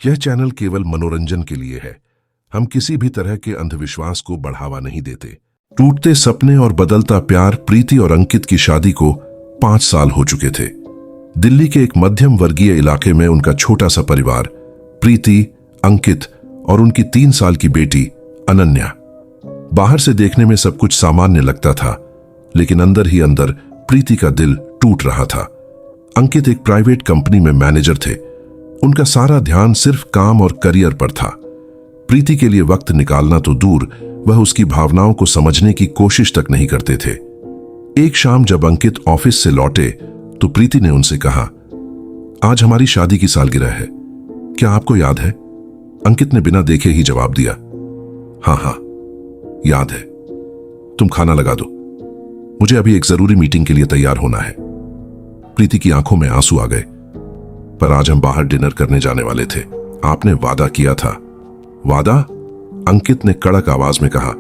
यह चैनल केवल मनोरंजन के लिए है। हम किसी भी तरह के अंधविश्वास को बढ़ावा नहीं देते। टूटते सपने और बदलता प्यार। प्रीति और अंकित की शादी को 5 साल हो चुके थे। दिल्ली के एक मध्यम वर्गीय इलाके में उनका छोटा सा परिवार, प्रीति, अंकित और उनकी 3 साल की बेटी अनन्या। बाहर से देखने में सब कुछ सामान्य लगता था, लेकिन अंदर ही अंदर प्रीति का दिल टूट रहा था। अंकित एक प्राइवेट कंपनी में मैनेजर थे। उनका सारा ध्यान सिर्फ काम और करियर पर था। प्रीति के लिए वक्त निकालना तो दूर, वह उसकी भावनाओं को समझने की कोशिश तक नहीं करते थे। एक शाम जब अंकित ऑफिस से लौटे तो प्रीति ने उनसे कहा, आज हमारी शादी की सालगिरह है, क्या आपको याद है? अंकित ने बिना देखे ही जवाब दिया, हाँ, याद है। तुम खाना लगा दो, मुझे अभी एक जरूरी मीटिंग के लिए तैयार होना है। प्रीति की आंखों में आंसू आ गए। पर आज हम बाहर डिनर करने जाने वाले थे। आपने वादा किया था। वादा? अंकित ने कड़क आवाज में कहा,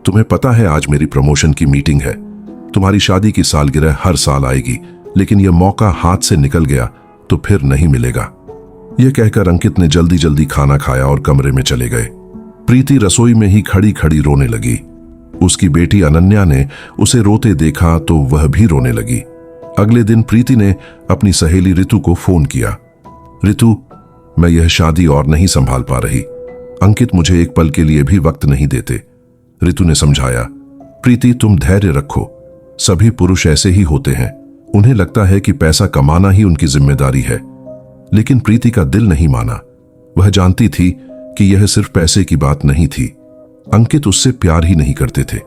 तुम्हें पता है आज मेरी प्रमोशन की मीटिंग है। तुम्हारी शादी की सालगिरह हर साल आएगी, लेकिन यह मौका हाथ से निकल गया तो फिर नहीं मिलेगा। यह कहकर अंकित ने जल्दी जल्दी खाना खाया और कमरे में चले गए। प्रीति रसोई में ही खड़ी खड़ी रोने लगी। उसकी बेटी अनन्या ने उसे रोते देखा तो वह भी रोने लगी। अगले दिन प्रीति ने अपनी सहेली रितु को फोन किया। रितु, मैं यह शादी और नहीं संभाल पा रही। अंकित मुझे एक पल के लिए भी वक्त नहीं देते। रितु ने समझाया, प्रीति तुम धैर्य रखो, सभी पुरुष ऐसे ही होते हैं। उन्हें लगता है कि पैसा कमाना ही उनकी जिम्मेदारी है। लेकिन प्रीति का दिल नहीं माना। वह जानती थी कि यह सिर्फ पैसे की बात नहीं थी। अंकित उससे प्यार ही नहीं करते थे।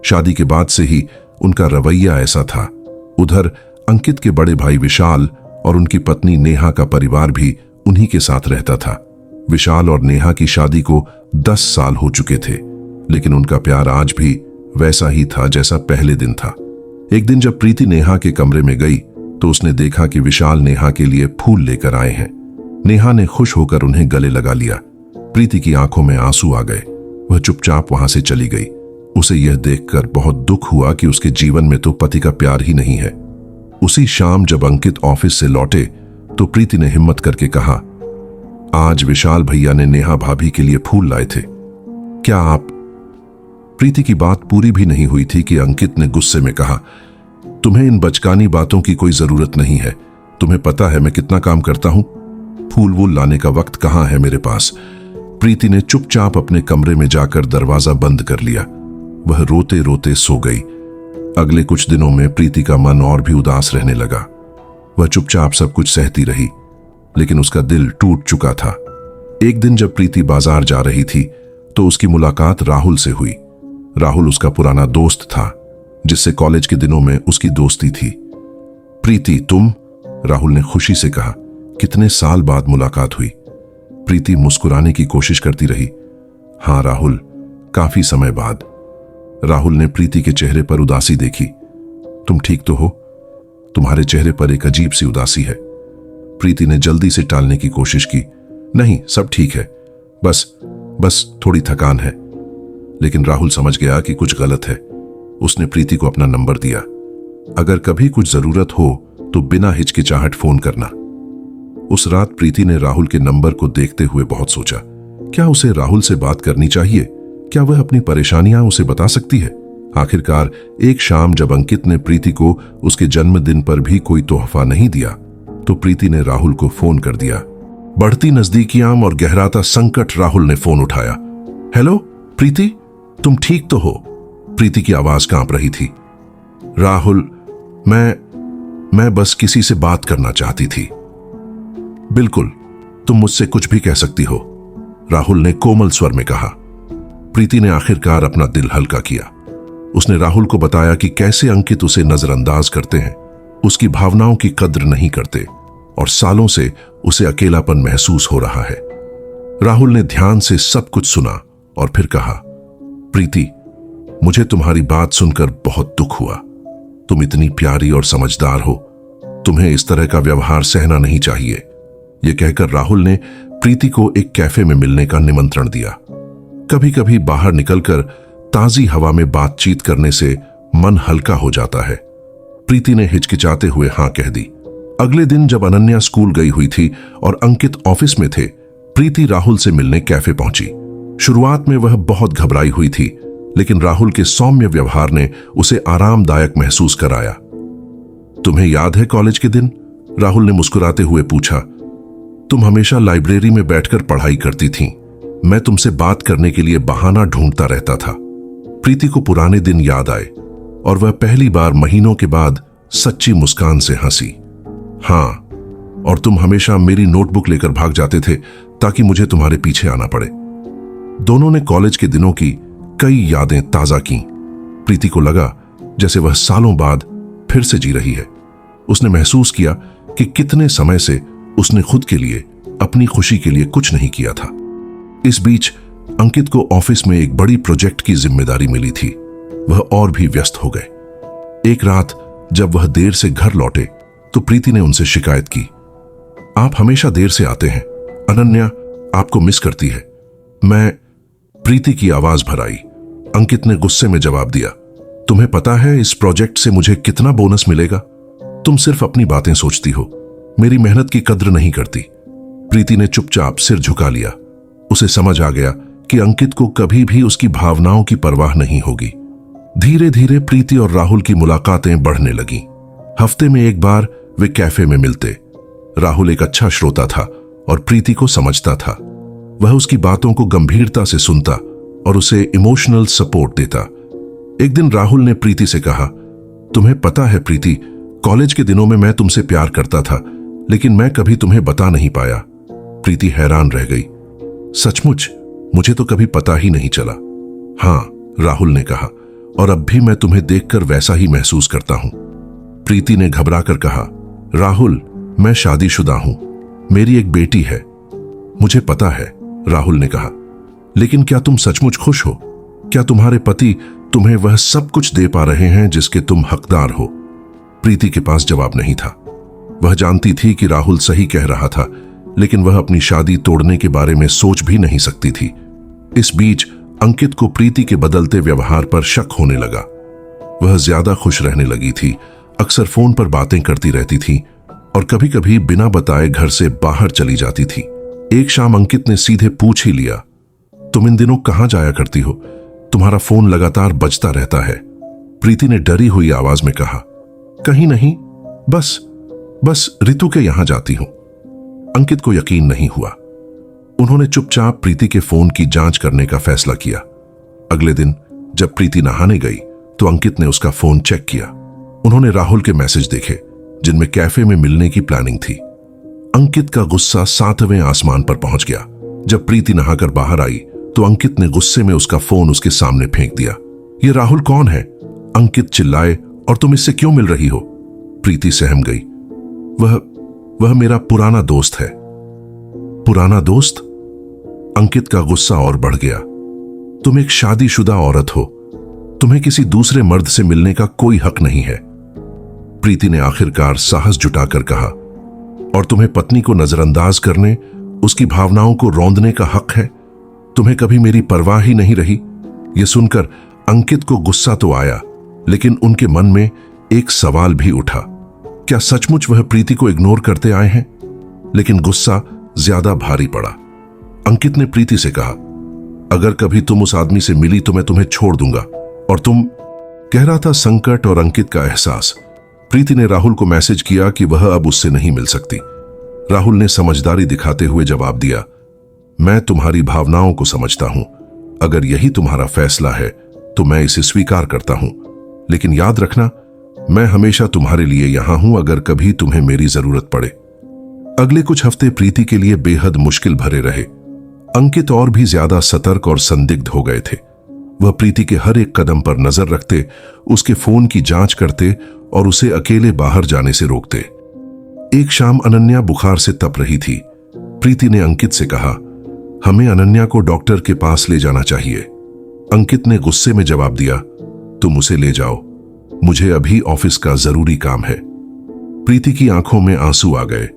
शादी के बाद से ही उनका रवैया ऐसा था। उधर अंकित के बड़े भाई विशाल और उनकी पत्नी नेहा का परिवार भी उन्हीं के साथ रहता था। विशाल और नेहा की शादी को 10 साल हो चुके थे, लेकिन उनका प्यार आज भी वैसा ही था जैसा पहले दिन था। एक दिन जब प्रीति नेहा के कमरे में गई तो उसने देखा कि विशाल नेहा के लिए फूल लेकर आए हैं। नेहा ने खुश होकर उन्हें गले लगा लिया। प्रीति की आंखों में आंसू आ गए। वह चुपचाप वहां से चली गई। उसे यह देखकर बहुत दुख हुआ कि उसके जीवन में तो पति का प्यार ही नहीं है। उसी शाम जब अंकित ऑफिस से लौटे तो प्रीति ने हिम्मत करके कहा, आज विशाल भैया ने नेहा भाभी के लिए फूल लाए थे, क्या आप? प्रीति की बात पूरी भी नहीं हुई थी कि अंकित ने गुस्से में कहा, तुम्हें इन बचकानी बातों की कोई जरूरत नहीं है। तुम्हें पता है मैं कितना काम करता हूं। फूल वूल लाने का वक्त कहां है मेरे पास। प्रीति ने चुपचाप अपने कमरे में जाकर दरवाजा बंद कर लिया। वह रोते रोते सो गई। अगले कुछ दिनों में प्रीति का मन और भी उदास रहने लगा। वह चुपचाप सब कुछ सहती रही, लेकिन उसका दिल टूट चुका था। एक दिन जब प्रीति बाजार जा रही थी तो उसकी मुलाकात राहुल से हुई। राहुल उसका पुराना दोस्त था, जिससे कॉलेज के दिनों में उसकी दोस्ती थी। प्रीति तुम? राहुल ने खुशी से कहा, कितने साल बाद मुलाकात हुई। प्रीति मुस्कुराने की कोशिश करती रही, हां राहुल, काफी समय बाद। राहुल ने प्रीति के चेहरे पर उदासी देखी। तुम ठीक तो हो? तुम्हारे चेहरे पर एक अजीब सी उदासी है। प्रीति ने जल्दी से टालने की कोशिश की, नहीं सब ठीक है, बस थोड़ी थकान है। लेकिन राहुल समझ गया कि कुछ गलत है। उसने प्रीति को अपना नंबर दिया, अगर कभी कुछ जरूरत हो तो बिना हिचकिचाहट फोन करना। उस रात प्रीति ने राहुल के नंबर को देखते हुए बहुत सोचा, क्या उसे राहुल से बात करनी चाहिए? क्या वह अपनी परेशानियां उसे बता सकती है? आखिरकार एक शाम जब अंकित ने प्रीति को उसके जन्मदिन पर भी कोई तोहफा नहीं दिया तो प्रीति ने राहुल को फोन कर दिया। बढ़ती नजदीकियां और गहराता संकट। राहुल ने फोन उठाया, हेलो प्रीति, तुम ठीक तो हो? प्रीति की आवाज कांप रही थी। राहुल, मैं बस किसी से बात करना चाहती थी। बिल्कुल, तुम मुझसे कुछ भी कह सकती हो, राहुल ने कोमल स्वर में कहा। प्रीति ने आखिरकार अपना दिल हल्का किया। उसने राहुल को बताया कि कैसे अंकित उसे नजरअंदाज करते हैं, उसकी भावनाओं की कद्र नहीं करते और सालों से उसे अकेलापन महसूस हो रहा है। राहुल ने ध्यान से सब कुछ सुना और फिर कहा, प्रीति, मुझे तुम्हारी बात सुनकर बहुत दुख हुआ। तुम इतनी प्यारी और समझदार हो, तुम्हें इस तरह का व्यवहार सहना नहीं चाहिए। यह कहकर राहुल ने प्रीति को एक कैफे में मिलने का निमंत्रण दिया। कभी कभी बाहर निकलकर ताजी हवा में बातचीत करने से मन हल्का हो जाता है। प्रीति ने हिचकिचाते हुए हां कह दी। अगले दिन जब अनन्या स्कूल गई हुई थी और अंकित ऑफिस में थे प्रीति राहुल से मिलने कैफे पहुंची। शुरुआत में वह बहुत घबराई हुई थी, लेकिन राहुल के सौम्य व्यवहार ने उसे आरामदायक महसूस कराया। तुम्हें याद है कॉलेज के दिन? राहुल ने मुस्कुराते हुए पूछा। तुम हमेशा लाइब्रेरी में बैठकर पढ़ाई करती थीं। मैं तुमसे बात करने के लिए बहाना ढूंढता रहता था। प्रीति को पुराने दिन याद आए और वह पहली बार महीनों के बाद सच्ची मुस्कान से हंसी। हाँ, और तुम हमेशा मेरी नोटबुक लेकर भाग जाते थे ताकि मुझे तुम्हारे पीछे आना पड़े। दोनों ने कॉलेज के दिनों की कई यादें ताजा की। प्रीति को लगा जैसे वह सालों बाद फिर से जी रही है। उसने महसूस किया कि कितने समय से उसने खुद के लिए, अपनी खुशी के लिए कुछ नहीं किया था। इस बीच अंकित को ऑफिस में एक बड़ी प्रोजेक्ट की जिम्मेदारी मिली थी। वह और भी व्यस्त हो गए। एक रात जब वह देर से घर लौटे तो प्रीति ने उनसे शिकायत की। आप हमेशा देर से आते हैं, अनन्या आपको मिस करती है। मैं, प्रीति की आवाज भर आई। अंकित ने गुस्से में जवाब दिया, तुम्हें पता है इस प्रोजेक्ट से मुझे कितना बोनस मिलेगा? तुम सिर्फ अपनी बातें सोचती हो, मेरी मेहनत की कद्र नहीं करती। प्रीति ने चुपचाप सिर झुका लिया। उसे समझ आ गया कि अंकित को कभी भी उसकी भावनाओं की परवाह नहीं होगी। धीरे धीरे प्रीति और राहुल की मुलाकातें बढ़ने लगीं। हफ्ते में एक बार वे कैफे में मिलते। राहुल एक अच्छा श्रोता था और प्रीति को समझता था। वह उसकी बातों को गंभीरता से सुनता और उसे इमोशनल सपोर्ट देता। एक दिन राहुल ने प्रीति से कहा, तुम्हें पता है प्रीति, कॉलेज के दिनों में मैं तुमसे प्यार करता था, लेकिन मैं कभी तुम्हें बता नहीं पाया। प्रीति हैरान रह गई। सचमुच? मुझे तो कभी पता ही नहीं चला। हाँ, राहुल ने कहा, और अब भी मैं तुम्हें देखकर वैसा ही महसूस करता हूं। प्रीति ने घबराकर कहा, राहुल, मैं शादीशुदा हूं, मेरी एक बेटी है। मुझे पता है, राहुल ने कहा, लेकिन क्या तुम सचमुच खुश हो? क्या तुम्हारे पति तुम्हें वह सब कुछ दे पा रहे हैं जिसके तुम हकदार हो? प्रीति के पास जवाब नहीं था। वह जानती थी कि राहुल सही कह रहा था, लेकिन वह अपनी शादी तोड़ने के बारे में सोच भी नहीं सकती थी। इस बीच अंकित को प्रीति के बदलते व्यवहार पर शक होने लगा। वह ज्यादा खुश रहने लगी थी, अक्सर फोन पर बातें करती रहती थी और कभी कभी बिना बताए घर से बाहर चली जाती थी। एक शाम अंकित ने सीधे पूछ ही लिया, तुम इन दिनों कहां जाया करती हो? तुम्हारा फोन लगातार बजता रहता है। प्रीति ने डरी हुई आवाज में कहा, कहीं नहीं, बस रितु के यहां जाती हूं। अंकित को यकीन नहीं हुआ। उन्होंने चुपचाप प्रीति के फोन की जांच करने का फैसला किया। अगले दिन जब प्रीति नहाने गई तो अंकित ने उसका फोन चेक किया। उन्होंने राहुल के मैसेज देखे जिनमें कैफे में मिलने की प्लानिंग थी। अंकित का गुस्सा 7वें आसमान पर पहुंच गया। जब प्रीति नहाकर बाहर आई तो अंकित ने गुस्से में उसका फोन उसके सामने फेंक दिया। ये राहुल कौन है? अंकित चिल्लाए, और तुम इससे क्यों मिल रही हो? प्रीति सहम गई। वह मेरा पुराना दोस्त है। पुराना दोस्त? अंकित का गुस्सा और बढ़ गया। तुम एक शादीशुदा औरत हो, तुम्हें किसी दूसरे मर्द से मिलने का कोई हक नहीं है। प्रीति ने आखिरकार साहस जुटाकर कहा, और तुम्हें पत्नी को नजरअंदाज करने, उसकी भावनाओं को रौंदने का हक है? तुम्हें कभी मेरी परवाह ही नहीं रही? यह सुनकर अंकित को गुस्सा तो आया, लेकिन उनके मन में एक सवाल भी उठा, क्या सचमुच वह प्रीति को इग्नोर करते आए हैं? लेकिन गुस्सा ज्यादा भारी पड़ा। अंकित ने प्रीति से कहा, अगर कभी तुम उस आदमी से मिली तो मैं तुम्हें छोड़ दूंगा। और तुम? कह रहा था संकट और अंकित का एहसास। प्रीति ने राहुल को मैसेज किया कि वह अब उससे नहीं मिल सकती। राहुल ने समझदारी दिखाते हुए जवाब दिया, मैं तुम्हारी भावनाओं को समझता हूं। अगर यही तुम्हारा फैसला है तो मैं इसे स्वीकार करता हूं, लेकिन याद रखना, मैं हमेशा तुम्हारे लिए यहां हूं अगर कभी तुम्हें मेरी जरूरत पड़े। अगले कुछ हफ्ते प्रीति के लिए बेहद मुश्किल भरे रहे। अंकित और भी ज्यादा सतर्क और संदिग्ध हो गए थे। वह प्रीति के हर एक कदम पर नजर रखते, उसके फोन की जांच करते और उसे अकेले बाहर जाने से रोकते। एक शाम अनन्या बुखार से तप रही थी। प्रीति ने अंकित से कहा, हमें अनन्या को डॉक्टर के पास ले जाना चाहिए। अंकित ने गुस्से में जवाब दिया, तुम उसे ले जाओ, मुझे अभी ऑफिस का जरूरी काम है। प्रीति की आंखों में आंसू आ गए।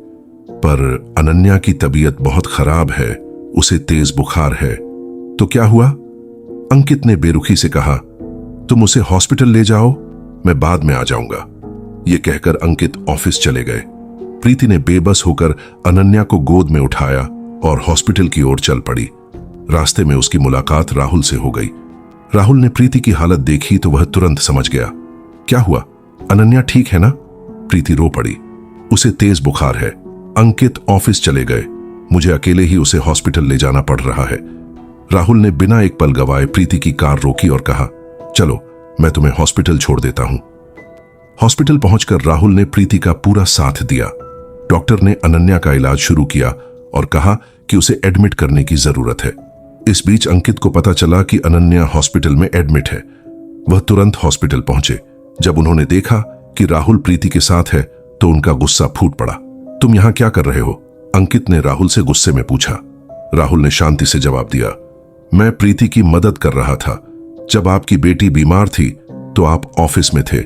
पर अनन्या की तबीयत बहुत खराब है, उसे तेज बुखार है। तो क्या हुआ? अंकित ने बेरुखी से कहा, तुम उसे हॉस्पिटल ले जाओ, मैं बाद में आ जाऊंगा। यह कहकर अंकित ऑफिस चले गए। प्रीति ने बेबस होकर अनन्या को गोद में उठाया और हॉस्पिटल की ओर चल पड़ी। रास्ते में उसकी मुलाकात राहुल से हो गई। राहुल ने प्रीति की हालत देखी तो वह तुरंत समझ गया। क्या हुआ, अनन्या ठीक है ना? प्रीति रो पड़ी। उसे तेज बुखार है। अंकित ऑफिस चले गए, मुझे अकेले ही उसे हॉस्पिटल ले जाना पड़ रहा है। राहुल ने बिना एक पल गवाए प्रीति की कार रोकी और कहा, चलो मैं तुम्हें हॉस्पिटल छोड़ देता हूं। हॉस्पिटल पहुंचकर राहुल ने प्रीति का पूरा साथ दिया। डॉक्टर ने अनन्या का इलाज शुरू किया और कहा कि उसे एडमिट करने की जरूरत है। इस बीच अंकित को पता चला कि अनन्या हॉस्पिटल में एडमिट है। वह तुरंत हॉस्पिटल पहुंचे। जब उन्होंने देखा कि राहुल प्रीति के साथ है तो उनका गुस्सा फूट पड़ा। तुम यहां क्या कर रहे हो? अंकित ने राहुल से गुस्से में पूछा। राहुल ने शांति से जवाब दिया, मैं प्रीति की मदद कर रहा था। जब आपकी बेटी बीमार थी तो आप ऑफिस में थे।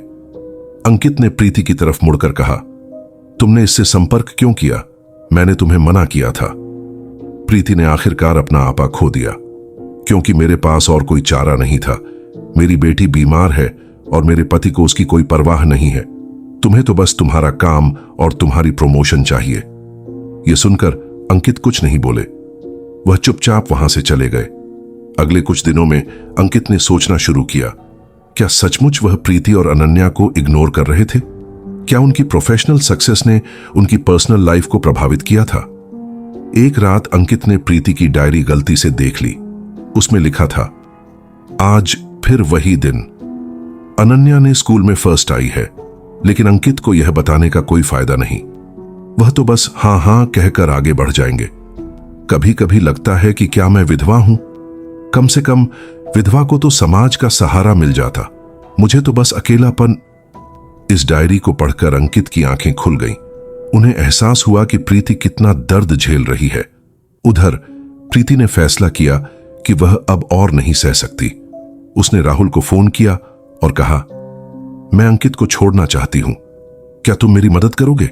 अंकित ने प्रीति की तरफ मुड़कर कहा, तुमने इससे संपर्क क्यों किया? मैंने तुम्हें मना किया था। प्रीति ने आखिरकार अपना आपा खो दिया। क्योंकि मेरे पास और कोई चारा नहीं था। मेरी बेटी बीमार है और मेरे पति को उसकी कोई परवाह नहीं है। तुम्हें तो बस तुम्हारा काम और तुम्हारी प्रमोशन चाहिए। यह सुनकर अंकित कुछ नहीं बोले। वह चुपचाप वहां से चले गए। अगले कुछ दिनों में अंकित ने सोचना शुरू किया, क्या सचमुच वह प्रीति और अनन्या को इग्नोर कर रहे थे? क्या उनकी प्रोफेशनल सक्सेस ने उनकी पर्सनल लाइफ को प्रभावित किया था? एक रात अंकित ने प्रीति की डायरी गलती से देख ली। उसमें लिखा था, आज फिर वही दिन। अनन्या ने स्कूल में फर्स्ट आई है, लेकिन अंकित को यह बताने का कोई फायदा नहीं। वह तो बस हां हां कहकर आगे बढ़ जाएंगे। कभी कभी लगता है कि क्या मैं विधवा हूं? कम से कम विधवा को तो समाज का सहारा मिल जाता, मुझे तो बस अकेलापन। इस डायरी को पढ़कर अंकित की आंखें खुल गईं। उन्हें एहसास हुआ कि प्रीति कितना दर्द झेल रही है। उधर प्रीति ने फैसला किया कि वह अब और नहीं सह सकती। उसने राहुल को फोन किया और कहा, मैं अंकित को छोड़ना चाहती हूं, क्या तुम मेरी मदद करोगे?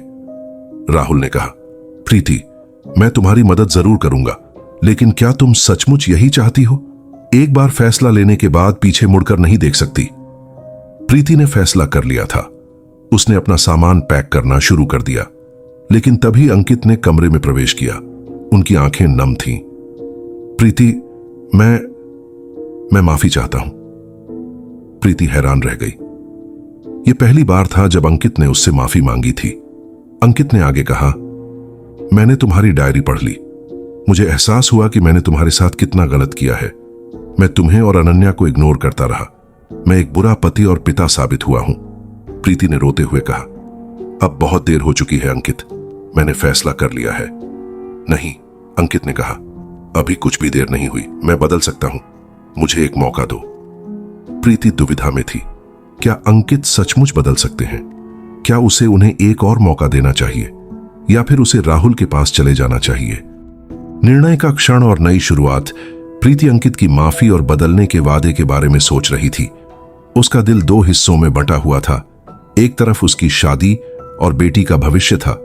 राहुल ने कहा, प्रीति, मैं तुम्हारी मदद जरूर करूंगा, लेकिन क्या तुम सचमुच यही चाहती हो? एक बार फैसला लेने के बाद पीछे मुड़कर नहीं देख सकती। प्रीति ने फैसला कर लिया था। उसने अपना सामान पैक करना शुरू कर दिया, लेकिन तभी अंकित ने कमरे में प्रवेश किया। उनकी आंखें नम थीं। प्रीति, मैं माफी चाहता हूं। प्रीति हैरान रह गई। यह पहली बार था जब अंकित ने उससे माफी मांगी थी। अंकित ने आगे कहा, मैंने तुम्हारी डायरी पढ़ ली। मुझे एहसास हुआ कि मैंने तुम्हारे साथ कितना गलत किया है। मैं तुम्हें और अनन्या को इग्नोर करता रहा। मैं एक बुरा पति और पिता साबित हुआ हूं। प्रीति ने रोते हुए कहा, अब बहुत देर हो चुकी है अंकित, मैंने फैसला कर लिया है। नहीं, अंकित ने कहा, अभी कुछ भी देर नहीं हुई, मैं बदल सकता हूं, मुझे एक मौका दो। प्रीति दुविधा में थी। क्या अंकित सचमुच बदल सकते हैं? क्या उसे उन्हें एक और मौका देना चाहिए या फिर उसे राहुल के पास चले जाना चाहिए? निर्णय का क्षण और नई शुरुआत। प्रीति अंकित की माफी और बदलने के वादे के बारे में सोच रही थी। उसका दिल दो हिस्सों में बंटा हुआ था। एक तरफ उसकी शादी और बेटी का भविष्य था,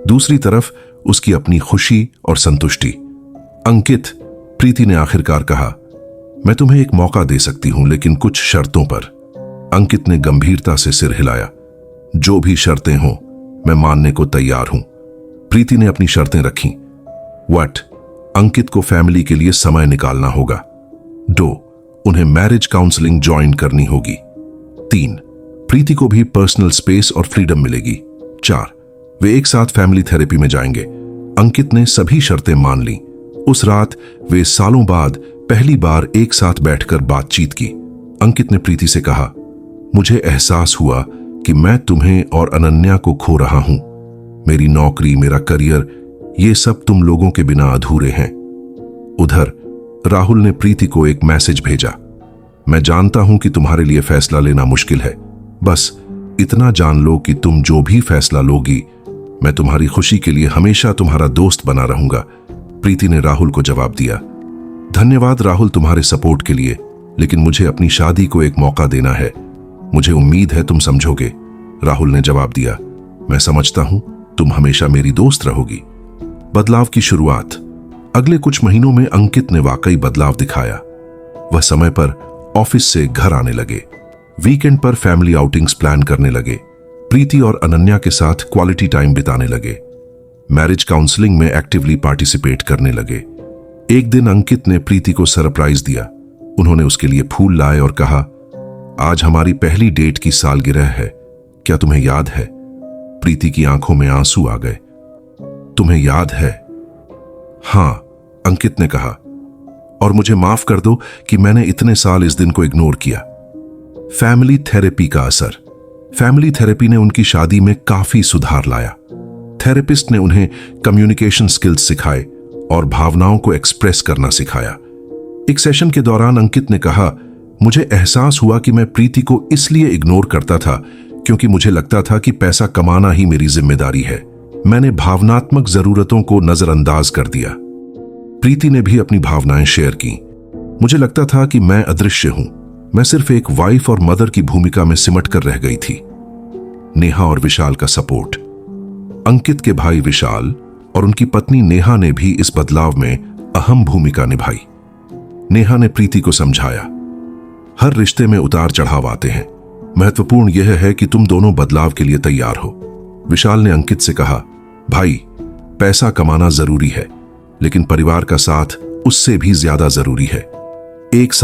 दूसरी तरफ उसकी अपनी खुशी और संतुष्टि। अंकित, प्रीति ने आखिरकार कहा, मैं तुम्हें एक मौका दे सकती हूं, लेकिन कुछ शर्तों पर। अंकित ने गंभीरता से सिर हिलाया। जो भी शर्तें हों, मैं मानने को तैयार हूं। प्रीति ने अपनी शर्तें रखीं। व्हाट? अंकित को फैमिली के लिए समय निकालना होगा। 2, उन्हें मैरिज काउंसलिंग ज्वाइन करनी होगी। 3, प्रीति को भी पर्सनल स्पेस और फ्रीडम मिलेगी। 4, वे एक साथ फैमिली थेरेपी में जाएंगे। अंकित ने सभी शर्तें मान लीं। उस रात वे सालों बाद पहली बार एक साथ बैठकर बातचीत की। अंकित ने प्रीति से कहा, मुझे एहसास हुआ कि मैं तुम्हें और अनन्या को खो रहा हूं। मेरी नौकरी, मेरा करियर, ये सब तुम लोगों के बिना अधूरे हैं। उधर राहुल ने प्रीति को एक मैसेज भेजा, मैं जानता हूं कि तुम्हारे लिए फैसला लेना मुश्किल है, बस इतना जान लो कि तुम जो भी फैसला लोगी, मैं तुम्हारी खुशी के लिए हमेशा तुम्हारा दोस्त बना रहूंगा। प्रीति ने राहुल को जवाब दिया, धन्यवाद राहुल तुम्हारे सपोर्ट के लिए, लेकिन मुझे अपनी शादी को एक मौका देना है। मुझे उम्मीद है तुम समझोगे। राहुल ने जवाब दिया, मैं समझता हूं, तुम हमेशा मेरी दोस्त रहोगी। बदलाव की शुरुआत। अगले कुछ महीनों में अंकित ने वाकई बदलाव दिखाया। वह समय पर ऑफिस से घर आने लगे, वीकेंड पर फैमिली आउटिंग्स प्लान करने लगे, प्रीति और अनन्या के साथ क्वालिटी टाइम बिताने लगे। मैरिज काउंसलिंग में एक्टिवली पार्टिसिपेट करने लगे। एक दिन अंकित ने प्रीति को सरप्राइज दिया। उन्होंने उसके लिए फूल लाए और कहा, आज हमारी पहली डेट की सालगिरह है, क्या तुम्हें याद है? प्रीति की आंखों में आंसू आ गए। तुम्हें याद है? हां, अंकित ने कहा, और मुझे माफ कर दो कि मैंने इतने साल इस दिन को इग्नोर किया। फैमिली थेरेपी का असर। फैमिली थेरेपी ने उनकी शादी में काफी सुधार लाया। थेरेपिस्ट ने उन्हें कम्युनिकेशन स्किल्स सिखाए और भावनाओं को एक्सप्रेस करना सिखाया। एक सेशन के दौरान अंकित ने कहा, मुझे एहसास हुआ कि मैं प्रीति को इसलिए इग्नोर करता था क्योंकि मुझे लगता था कि पैसा कमाना ही मेरी जिम्मेदारी है। मैंने भावनात्मक जरूरतों को नजरअंदाज कर दिया। प्रीति ने भी अपनी भावनाएं शेयर की। मुझे लगता था कि मैं अदृश्य हूं, मैं सिर्फ एक वाइफ और मदर की भूमिका में सिमट कर रह गई थी। नेहा और विशाल का सपोर्ट। अंकित के भाई विशाल और उनकी पत्नी नेहा ने भी इस बदलाव में अहम भूमिका निभाई। नेहा ने प्रीति को समझाया, हर रिश्ते में उतार चढ़ाव आते हैं, महत्वपूर्ण यह है कि तुम दोनों बदलाव के लिए तैयार हो। विशाल ने अंकित से कहा, भाई, पैसा कमाना जरूरी है, लेकिन परिवार का साथ उससे भी ज्यादा जरूरी है। एक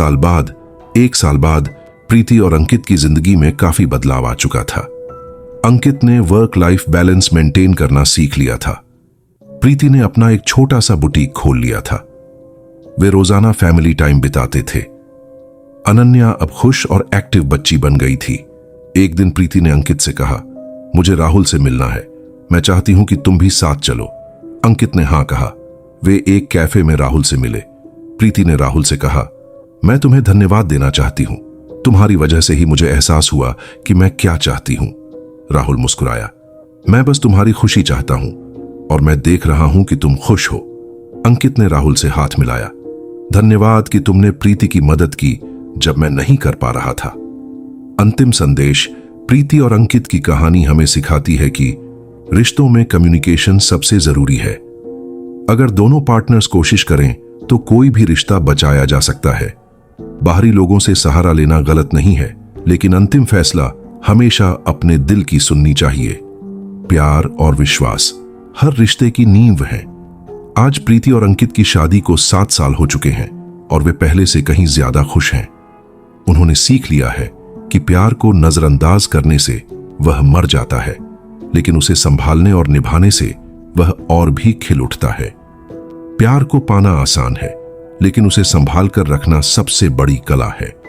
साल बाद प्रीति और अंकित की जिंदगी में काफी बदलाव आ चुका था। अंकित ने वर्क लाइफ बैलेंस मेंटेन करना सीख लिया था। प्रीति ने अपना एक छोटा सा बुटीक खोल लिया था। वे रोजाना फैमिली टाइम बिताते थे। अनन्या अब खुश और एक्टिव बच्ची बन गई थी। एक दिन प्रीति ने अंकित से कहा, मुझे राहुल से मिलना है, मैं चाहती हूं कि तुम भी साथ चलो। अंकित ने हां कहा। वे एक कैफे में राहुल से मिले। प्रीति ने राहुल से कहा, मैं तुम्हें धन्यवाद देना चाहती हूं, तुम्हारी वजह से ही मुझे एहसास हुआ कि मैं क्या चाहती हूं। राहुल मुस्कुराया, मैं बस तुम्हारी खुशी चाहता हूं और मैं देख रहा हूं कि तुम खुश हो। अंकित ने राहुल से हाथ मिलाया। धन्यवाद कि तुमने प्रीति की मदद की जब मैं नहीं कर पा रहा था। अंतिम संदेश। प्रीति और अंकित की कहानी हमें सिखाती है कि रिश्तों में कम्युनिकेशन सबसे जरूरी है। अगर दोनों पार्टनर्स कोशिश करें तो कोई भी रिश्ता बचाया जा सकता है। बाहरी लोगों से सहारा लेना गलत नहीं है, लेकिन अंतिम फैसला हमेशा अपने दिल की सुननी चाहिए। प्यार और विश्वास हर रिश्ते की नींव है। आज प्रीति और अंकित की शादी को 7 साल हो चुके हैं और वे पहले से कहीं ज्यादा खुश हैं। उन्होंने सीख लिया है कि प्यार को नजरअंदाज करने से वह मर जाता है, लेकिन उसे संभालने और निभाने से वह और भी खिल उठता है। प्यार को पाना आसान है, लेकिन उसे संभाल कर रखना सबसे बड़ी कला है।